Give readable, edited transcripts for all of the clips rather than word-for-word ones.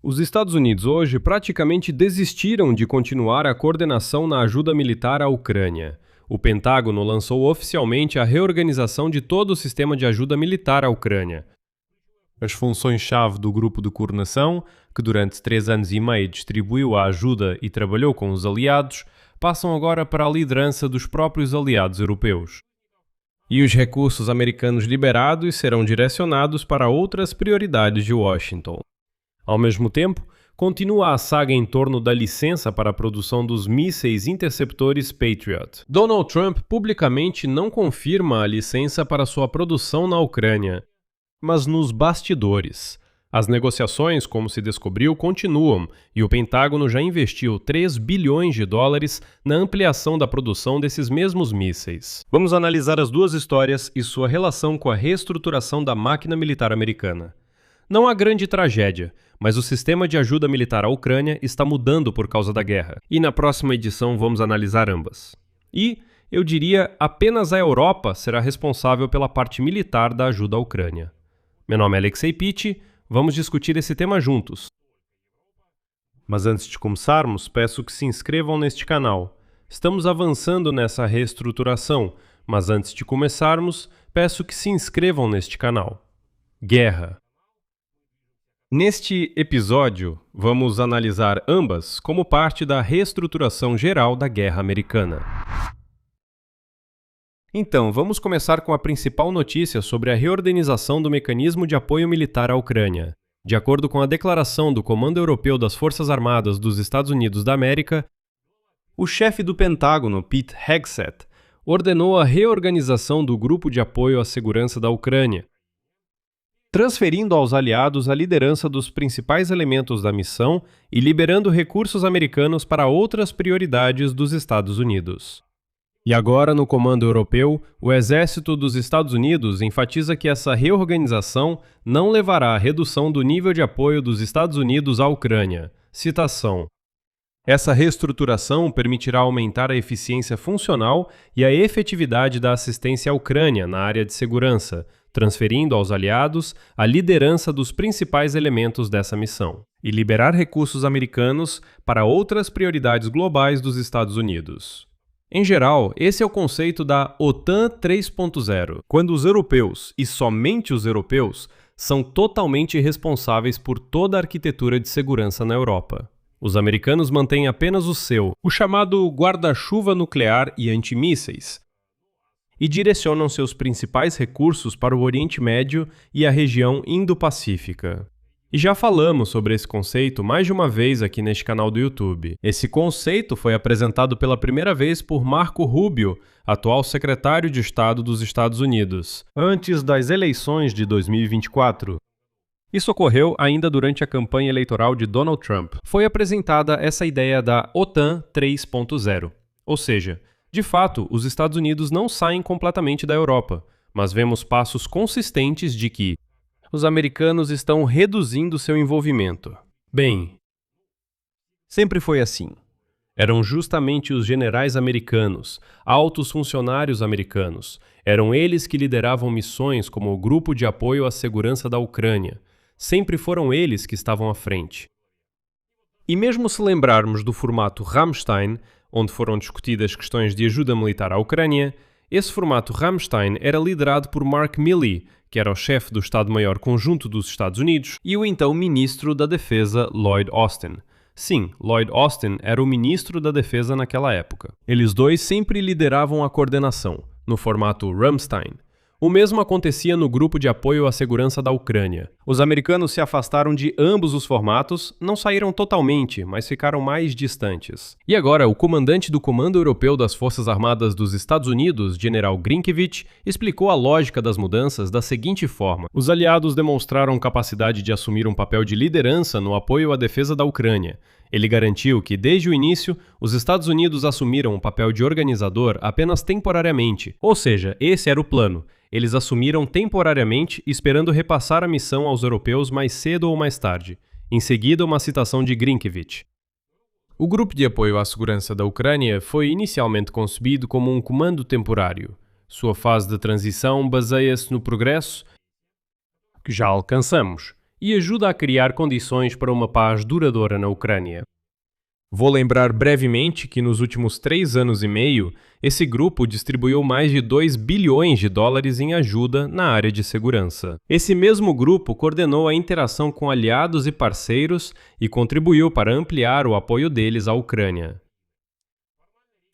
Os Estados Unidos hoje praticamente desistiram de continuar a coordenação na ajuda militar à Ucrânia. O Pentágono lançou oficialmente a reorganização de todo o sistema de ajuda militar à Ucrânia. As funções-chave do grupo de coordenação, que durante 3 anos e meio distribuiu a ajuda e trabalhou com os aliados, passam agora para a liderança dos próprios aliados europeus. E os recursos americanos liberados serão direcionados para outras prioridades de Washington. Ao mesmo tempo, continua a saga em torno da licença para a produção dos mísseis interceptores Patriot. Donald Trump publicamente não confirma a licença para sua produção na Ucrânia, mas nos bastidores. As negociações, como se descobriu, continuam e o Pentágono já investiu 3 bilhões de dólares na ampliação da produção desses mesmos mísseis. Vamos analisar as duas histórias e sua relação com a reestruturação da máquina militar americana. Não há grande tragédia, mas o sistema de ajuda militar à Ucrânia está mudando por causa da guerra. E na próxima edição vamos analisar ambas. E, eu diria, apenas a Europa será responsável pela parte militar da ajuda à Ucrânia. Meu nome é Alexei Pitti, vamos discutir esse tema juntos. Mas antes de começarmos, peço que se inscrevam neste canal. Estamos avançando nessa reestruturação, mas antes de começarmos, peço que se inscrevam neste canal. Guerra. Neste episódio, vamos analisar ambas como parte da reestruturação geral da guerra americana. Então, vamos começar com a principal notícia sobre a reorganização do mecanismo de apoio militar à Ucrânia. De acordo com a declaração do Comando Europeu das Forças Armadas dos Estados Unidos da América, o chefe do Pentágono, Pete Hegseth, ordenou a reorganização do Grupo de Apoio à Segurança da Ucrânia, transferindo aos aliados a liderança dos principais elementos da missão e liberando recursos americanos para outras prioridades dos Estados Unidos. E agora, no Comando Europeu, o Exército dos Estados Unidos enfatiza que essa reorganização não levará à redução do nível de apoio dos Estados Unidos à Ucrânia. Citação: essa reestruturação permitirá aumentar a eficiência funcional e a efetividade da assistência à Ucrânia na área de segurança, transferindo aos aliados a liderança dos principais elementos dessa missão, e liberar recursos americanos para outras prioridades globais dos Estados Unidos. Em geral, esse é o conceito da OTAN 3.0, quando os europeus, e somente os europeus, são totalmente responsáveis por toda a arquitetura de segurança na Europa. Os americanos mantêm apenas o chamado guarda-chuva nuclear e antimísseis, e direcionam seus principais recursos para o Oriente Médio e a região Indo-Pacífica. E já falamos sobre esse conceito mais de uma vez aqui neste canal do YouTube. Esse conceito foi apresentado pela primeira vez por Marco Rubio, atual secretário de Estado dos Estados Unidos, antes das eleições de 2024. Isso ocorreu ainda durante a campanha eleitoral de Donald Trump. Foi apresentada essa ideia da OTAN 3.0, ou seja, de fato, os Estados Unidos não saem completamente da Europa, mas vemos passos consistentes de que os americanos estão reduzindo seu envolvimento. Bem, sempre foi assim. Eram justamente os generais americanos, altos funcionários americanos, eram eles que lideravam missões como o Grupo de Apoio à Segurança da Ucrânia. Sempre foram eles que estavam à frente. E mesmo se lembrarmos do formato Ramstein, onde foram discutidas questões de ajuda militar à Ucrânia, esse formato Ramstein era liderado por Mark Milley, que era o chefe do Estado-Maior Conjunto dos Estados Unidos, e o então ministro da Defesa Lloyd Austin. Sim, Lloyd Austin era o ministro da Defesa naquela época. Eles dois sempre lideravam a coordenação, no formato Ramstein. O mesmo acontecia no Grupo de Apoio à Segurança da Ucrânia. Os americanos se afastaram de ambos os formatos, não saíram totalmente, mas ficaram mais distantes. E agora, o comandante do Comando Europeu das Forças Armadas dos Estados Unidos, General Grinkiewicz, explicou a lógica das mudanças da seguinte forma: os aliados demonstraram capacidade de assumir um papel de liderança no apoio à defesa da Ucrânia. Ele garantiu que, desde o início, os Estados Unidos assumiram um papel de organizador apenas temporariamente, ou seja, esse era o plano. Eles assumiram temporariamente, esperando repassar a missão aos europeus mais cedo ou mais tarde. Em seguida, uma citação de Grinkiewicz. O Grupo de Apoio à Segurança da Ucrânia foi inicialmente concebido como um comando temporário. Sua fase de transição baseia-se no progresso que já alcançamos e ajuda a criar condições para uma paz duradoura na Ucrânia. Vou lembrar brevemente que nos últimos 3 anos e meio, esse grupo distribuiu mais de 2 bilhões de dólares em ajuda na área de segurança. Esse mesmo grupo coordenou a interação com aliados e parceiros e contribuiu para ampliar o apoio deles à Ucrânia.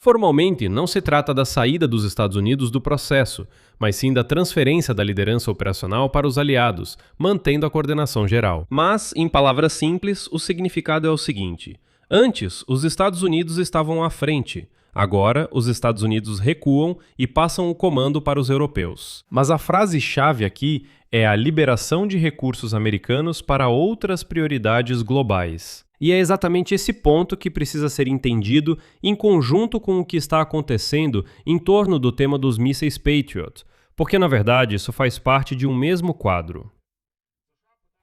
Formalmente, não se trata da saída dos Estados Unidos do processo, mas sim da transferência da liderança operacional para os aliados, mantendo a coordenação geral. Mas, em palavras simples, o significado é o seguinte: antes, os Estados Unidos estavam à frente. Agora, os Estados Unidos recuam e passam o comando para os europeus. Mas a frase-chave aqui é a liberação de recursos americanos para outras prioridades globais. E é exatamente esse ponto que precisa ser entendido em conjunto com o que está acontecendo em torno do tema dos mísseis Patriot, porque, na verdade, isso faz parte de um mesmo quadro.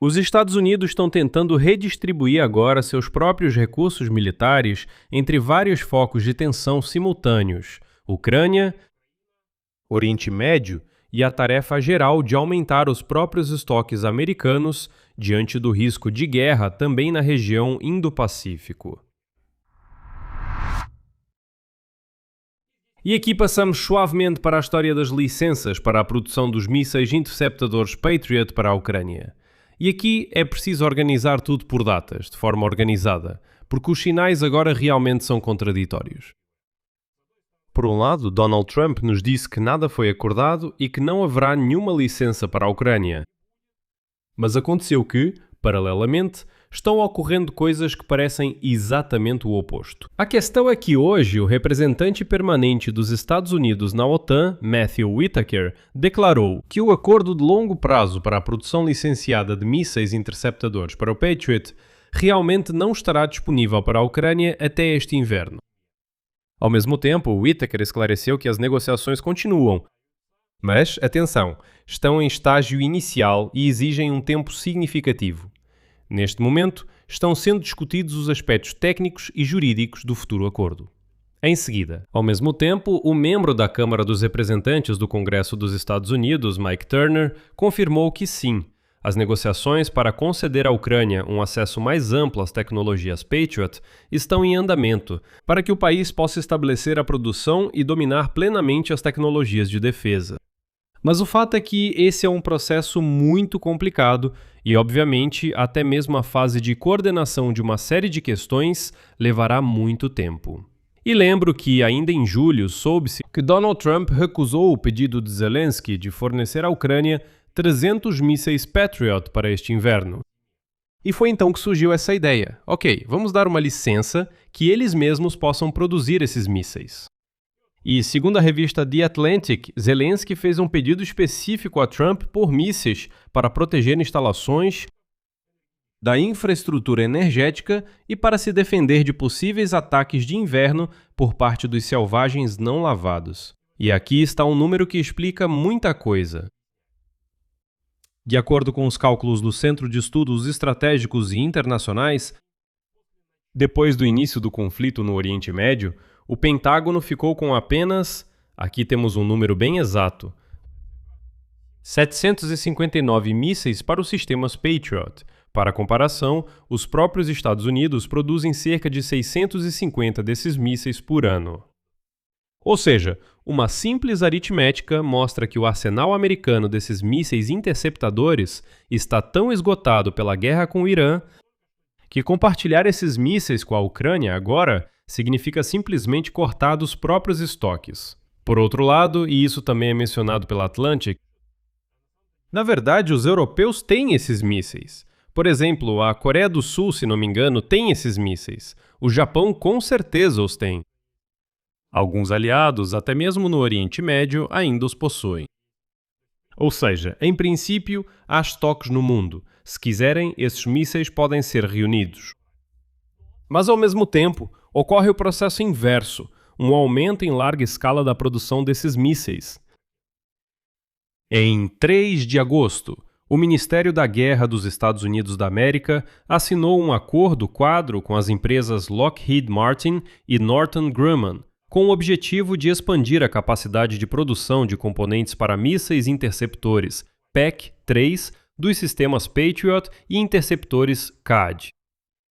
Os Estados Unidos estão tentando redistribuir agora seus próprios recursos militares entre vários focos de tensão simultâneos: Ucrânia, Oriente Médio e a tarefa geral de aumentar os próprios estoques americanos diante do risco de guerra também na região Indo-Pacífico. E aqui passamos suavemente para a história das licenças para a produção dos mísseis interceptadores Patriot para a Ucrânia. E aqui é preciso organizar tudo por datas, de forma organizada, porque os sinais agora realmente são contraditórios. Por um lado, Donald Trump nos disse que nada foi acordado e que não haverá nenhuma licença para a Ucrânia. Mas aconteceu que, paralelamente, estão ocorrendo coisas que parecem exatamente o oposto. A questão é que hoje o representante permanente dos Estados Unidos na OTAN, Matthew Whitaker, declarou que o acordo de longo prazo para a produção licenciada de mísseis interceptadores para o Patriot realmente não estará disponível para a Ucrânia até este inverno. Ao mesmo tempo, Whitaker esclareceu que as negociações continuam, mas, atenção, estão em estágio inicial e exigem um tempo significativo. Neste momento, estão sendo discutidos os aspectos técnicos e jurídicos do futuro acordo. Em seguida, ao mesmo tempo, o membro da Câmara dos Representantes do Congresso dos Estados Unidos, Mike Turner, confirmou que sim, as negociações para conceder à Ucrânia um acesso mais amplo às tecnologias Patriot estão em andamento, para que o país possa estabelecer a produção e dominar plenamente as tecnologias de defesa. Mas o fato é que esse é um processo muito complicado e, obviamente, até mesmo a fase de coordenação de uma série de questões levará muito tempo. E lembro que, ainda em julho, soube-se que Donald Trump recusou o pedido de Zelensky de fornecer à Ucrânia 300 mísseis Patriot para este inverno. E foi então que surgiu essa ideia. Ok, vamos dar uma licença que eles mesmos possam produzir esses mísseis. E, segundo a revista The Atlantic, Zelensky fez um pedido específico a Trump por mísseis para proteger instalações da infraestrutura energética e para se defender de possíveis ataques de inverno por parte dos selvagens não lavados. E aqui está um número que explica muita coisa. De acordo com os cálculos do Centro de Estudos Estratégicos e Internacionais, depois do início do conflito no Oriente Médio, o Pentágono ficou com apenas, aqui temos um número bem exato, 759 mísseis para os sistemas Patriot. Para comparação, os próprios Estados Unidos produzem cerca de 650 desses mísseis por ano. Ou seja, uma simples aritmética mostra que o arsenal americano desses mísseis interceptadores está tão esgotado pela guerra com o Irã que compartilhar esses mísseis com a Ucrânia agora significa simplesmente cortar dos próprios estoques. Por outro lado, e isso também é mencionado pela Atlantic, na verdade os europeus têm esses mísseis. Por exemplo, a Coreia do Sul, se não me engano, tem esses mísseis. O Japão com certeza os tem. Alguns aliados, até mesmo no Oriente Médio, ainda os possuem. Ou seja, em princípio, há estoques no mundo. Se quiserem, esses mísseis podem ser reunidos. Mas, ao mesmo tempo, ocorre o processo inverso, um aumento em larga escala da produção desses mísseis. Em 3 de agosto, o Ministério da Guerra dos Estados Unidos da América assinou um acordo quadro com as empresas Lockheed Martin e Northrop Grumman, com o objetivo de expandir a capacidade de produção de componentes para mísseis interceptores PAC-3 dos sistemas Patriot e interceptores THAAD.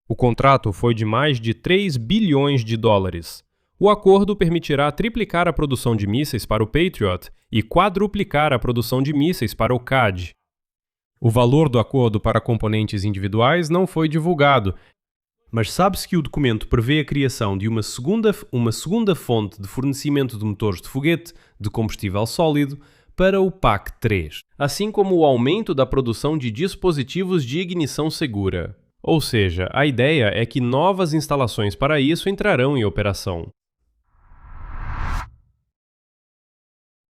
O contrato foi de mais de 3 bilhões de dólares. O acordo permitirá triplicar a produção de mísseis para o Patriot e quadruplicar a produção de mísseis para o THAAD. O valor do acordo para componentes individuais não foi divulgado, mas sabe-se que o documento prevê a criação de uma segunda fonte de fornecimento de motores de foguete de combustível sólido para o PAC-3, assim como o aumento da produção de dispositivos de ignição segura. Ou seja, a ideia é que novas instalações para isso entrarão em operação.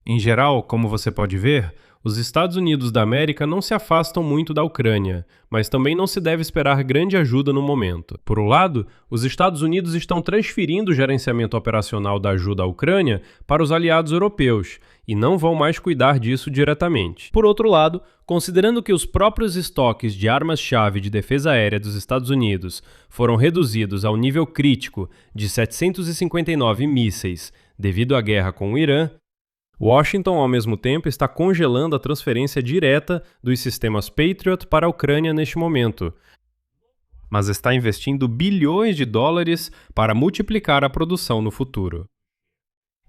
Em geral, como você pode ver, os Estados Unidos da América não se afastam muito da Ucrânia, mas também não se deve esperar grande ajuda no momento. Por um lado, os Estados Unidos estão transferindo o gerenciamento operacional da ajuda à Ucrânia para os aliados europeus e não vão mais cuidar disso diretamente. Por outro lado, considerando que os próprios estoques de armas-chave de defesa aérea dos Estados Unidos foram reduzidos ao nível crítico de 759 mísseis devido à guerra com o Irã, Washington, ao mesmo tempo, está congelando a transferência direta dos sistemas Patriot para a Ucrânia neste momento, mas está investindo bilhões de dólares para multiplicar a produção no futuro.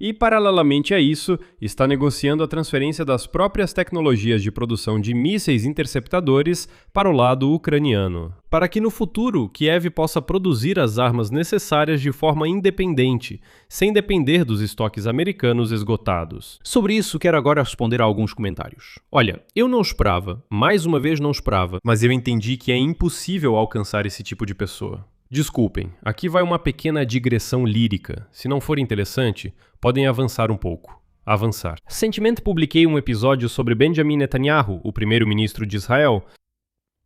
E, paralelamente a isso, está negociando a transferência das próprias tecnologias de produção de mísseis interceptadores para o lado ucraniano, para que no futuro Kiev possa produzir as armas necessárias de forma independente, sem depender dos estoques americanos esgotados. Sobre isso, quero agora responder a alguns comentários. Olha, eu não esperava, mais uma vez não esperava, mas eu entendi que é impossível alcançar esse tipo de pessoa. Desculpem, aqui vai uma pequena digressão lírica. Se não for interessante, podem avançar um pouco. Avançar. Recentemente publiquei um episódio sobre Benjamin Netanyahu, o primeiro-ministro de Israel.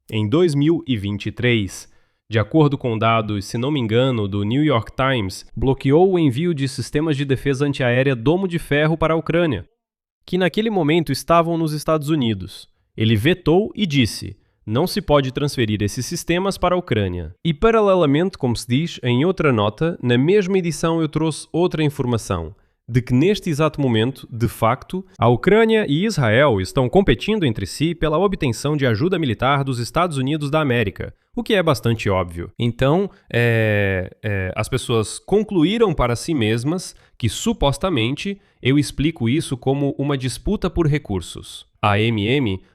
Em 2023, de acordo com dados, se não me engano, do New York Times, bloqueou o envio de sistemas de defesa antiaérea Domo de Ferro para a Ucrânia, que naquele momento estavam nos Estados Unidos. Ele vetou e disse: não se pode transferir esses sistemas para a Ucrânia. E paralelamente, como se diz, em outra nota, na mesma edição eu trouxe outra informação, de que neste exato momento, de facto, a Ucrânia e Israel estão competindo entre si pela obtenção de ajuda militar dos Estados Unidos da América, o que é bastante óbvio. Então, as pessoas concluíram para si mesmas que, supostamente, eu explico isso como uma disputa por recursos. A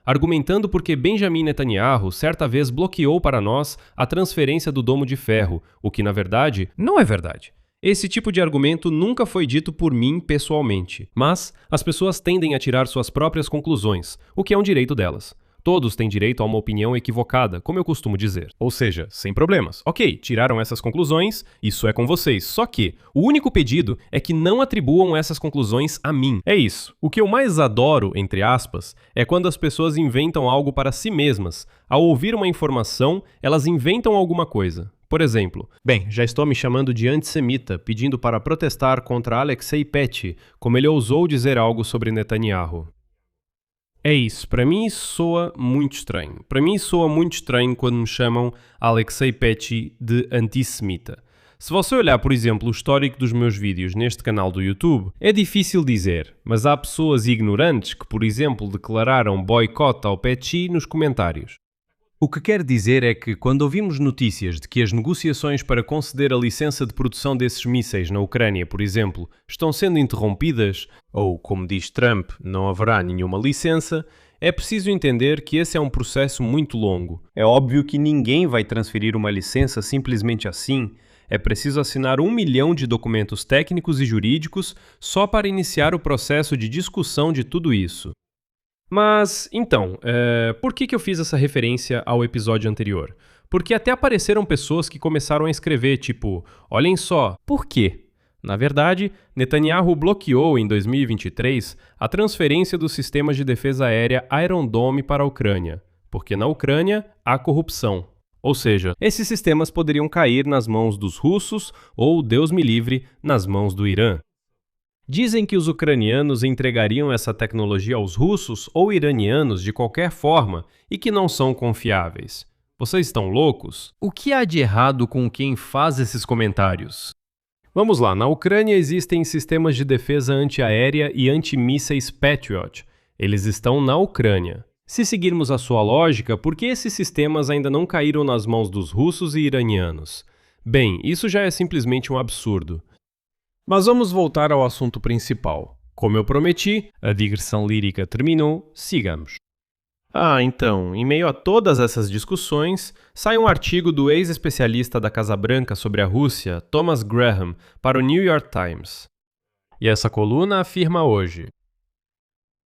argumentando porque Benjamin Netanyahu certa vez bloqueou para nós a transferência do Domo de Ferro, o que, na verdade, não é verdade. Esse tipo de argumento nunca foi dito por mim pessoalmente, mas as pessoas tendem a tirar suas próprias conclusões, o que é um direito delas. Todos têm direito a uma opinião equivocada, como eu costumo dizer. Ou seja, sem problemas. Ok, tiraram essas conclusões, isso é com vocês. Só que o único pedido é que não atribuam essas conclusões a mim. É isso. O que eu mais adoro, entre aspas, é quando as pessoas inventam algo para si mesmas. Ao ouvir uma informação, elas inventam alguma coisa. Por exemplo, já estou me chamando de antissemita, pedindo para protestar contra Alexei Petty, como ele ousou dizer algo sobre Netanyahu. É isso, para mim isso soa muito estranho. Para mim soa muito estranho quando me chamam Alexei Petty de antissemita. Se você olhar, por exemplo, o histórico dos meus vídeos neste canal do YouTube, é difícil dizer, mas há pessoas ignorantes que, por exemplo, declararam boicote ao Petty nos comentários. O que quer dizer é que, quando ouvimos notícias de que as negociações para conceder a licença de produção desses mísseis na Ucrânia, por exemplo, estão sendo interrompidas, ou, como diz Trump, não haverá nenhuma licença, é preciso entender que esse é um processo muito longo. É óbvio que ninguém vai transferir uma licença simplesmente assim. É preciso assinar 1 milhão de documentos técnicos e jurídicos só para iniciar o processo de discussão de tudo isso. Mas, então, por que eu fiz essa referência ao episódio anterior? Porque até apareceram pessoas que começaram a escrever, tipo, olhem só, por quê? Na verdade, Netanyahu bloqueou em 2023 a transferência dos sistemas de defesa aérea Iron Dome para a Ucrânia, porque na Ucrânia há corrupção. Ou seja, esses sistemas poderiam cair nas mãos dos russos ou, Deus me livre, nas mãos do Irã. Dizem que os ucranianos entregariam essa tecnologia aos russos ou iranianos de qualquer forma e que não são confiáveis. Vocês estão loucos? O que há de errado com quem faz esses comentários? Vamos lá, na Ucrânia existem sistemas de defesa antiaérea e antimísseis Patriot. Eles estão na Ucrânia. Se seguirmos a sua lógica, por que esses sistemas ainda não caíram nas mãos dos russos e iranianos? Bem, isso já é simplesmente um absurdo. Mas vamos voltar ao assunto principal. Como eu prometi, a digressão lírica terminou, sigamos. Então, em meio a todas essas discussões, sai um artigo do ex-especialista da Casa Branca sobre a Rússia, Thomas Graham, para o New York Times. E essa coluna afirma hoje: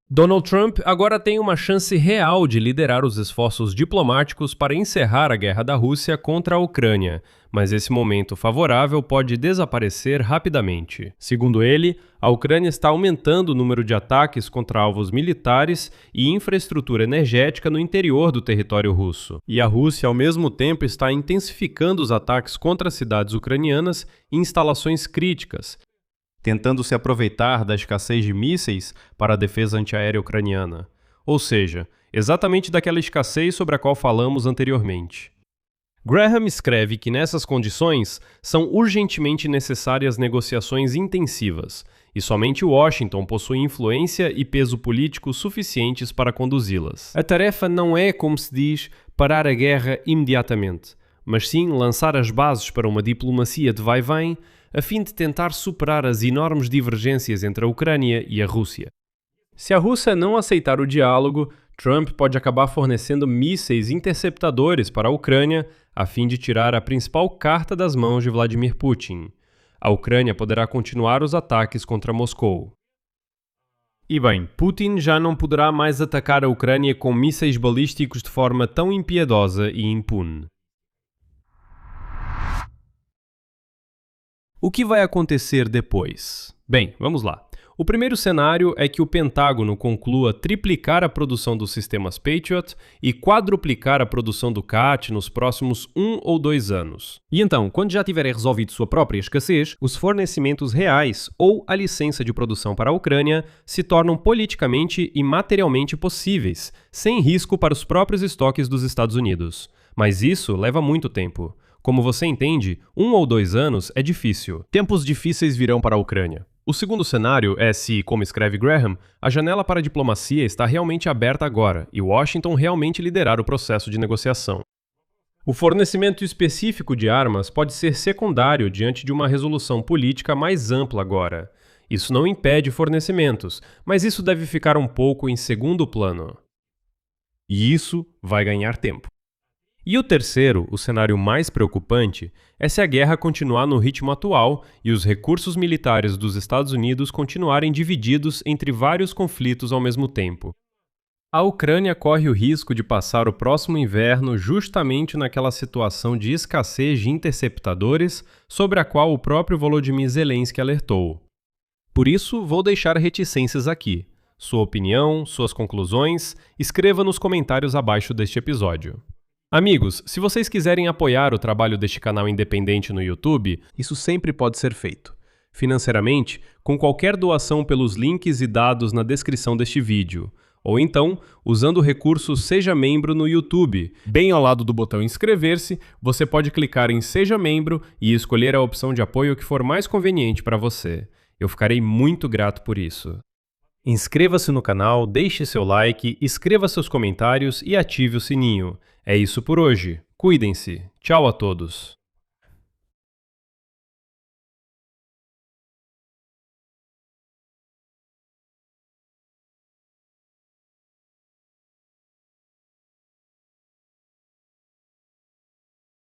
Donald Trump agora tem uma chance real de liderar os esforços diplomáticos para encerrar a guerra da Rússia contra a Ucrânia, mas esse momento favorável pode desaparecer rapidamente. Segundo ele, a Ucrânia está aumentando o número de ataques contra alvos militares e infraestrutura energética no interior do território russo. E a Rússia, ao mesmo tempo, está intensificando os ataques contra cidades ucranianas e instalações críticas, tentando se aproveitar da escassez de mísseis para a defesa antiaérea ucraniana. Ou seja, exatamente daquela escassez sobre a qual falamos anteriormente. Graham escreve que nessas condições são urgentemente necessárias negociações intensivas, e somente Washington possui influência e peso político suficientes para conduzi-las. A tarefa não é, como se diz, parar a guerra imediatamente, mas sim lançar as bases para uma diplomacia de vai-vem, a fim de tentar superar as enormes divergências entre a Ucrânia e a Rússia. Se a Rússia não aceitar o diálogo, Trump pode acabar fornecendo mísseis interceptadores para a Ucrânia, a fim de tirar a principal carta das mãos de Vladimir Putin. A Ucrânia poderá continuar os ataques contra Moscou. E bem, Putin já não poderá mais atacar a Ucrânia com mísseis balísticos de forma tão impiedosa e impune. O que vai acontecer depois? Bem, vamos lá. O primeiro cenário é que o Pentágono conclua triplicar a produção dos sistemas Patriot e quadruplicar a produção do CAT nos próximos 1 ou 2 anos. E então, quando já tiverem resolvido sua própria escassez, os fornecimentos reais ou a licença de produção para a Ucrânia se tornam politicamente e materialmente possíveis, sem risco para os próprios estoques dos Estados Unidos. Mas isso leva muito tempo. Como você entende, 1 ou 2 anos é difícil. Tempos difíceis virão para a Ucrânia. O segundo cenário é se, como escreve Graham, a janela para a diplomacia está realmente aberta agora e Washington realmente liderar o processo de negociação. O fornecimento específico de armas pode ser secundário diante de uma resolução política mais ampla agora. Isso não impede fornecimentos, mas isso deve ficar um pouco em segundo plano. E isso vai ganhar tempo. E o terceiro, o cenário mais preocupante, é se a guerra continuar no ritmo atual e os recursos militares dos Estados Unidos continuarem divididos entre vários conflitos ao mesmo tempo. A Ucrânia corre o risco de passar o próximo inverno justamente naquela situação de escassez de interceptadores sobre a qual o próprio Volodymyr Zelensky alertou. Por isso, vou deixar reticências aqui. Sua opinião, suas conclusões, escreva nos comentários abaixo deste episódio. Amigos, se vocês quiserem apoiar o trabalho deste canal independente no YouTube, isso sempre pode ser feito. Financeiramente, com qualquer doação pelos links e dados na descrição deste vídeo, ou então, usando o recurso Seja Membro no YouTube. Bem ao lado do botão inscrever-se, você pode clicar em Seja Membro e escolher a opção de apoio que for mais conveniente para você. Eu ficarei muito grato por isso. Inscreva-se no canal, deixe seu like, escreva seus comentários e ative o sininho. É isso por hoje. Cuidem-se. Tchau a todos.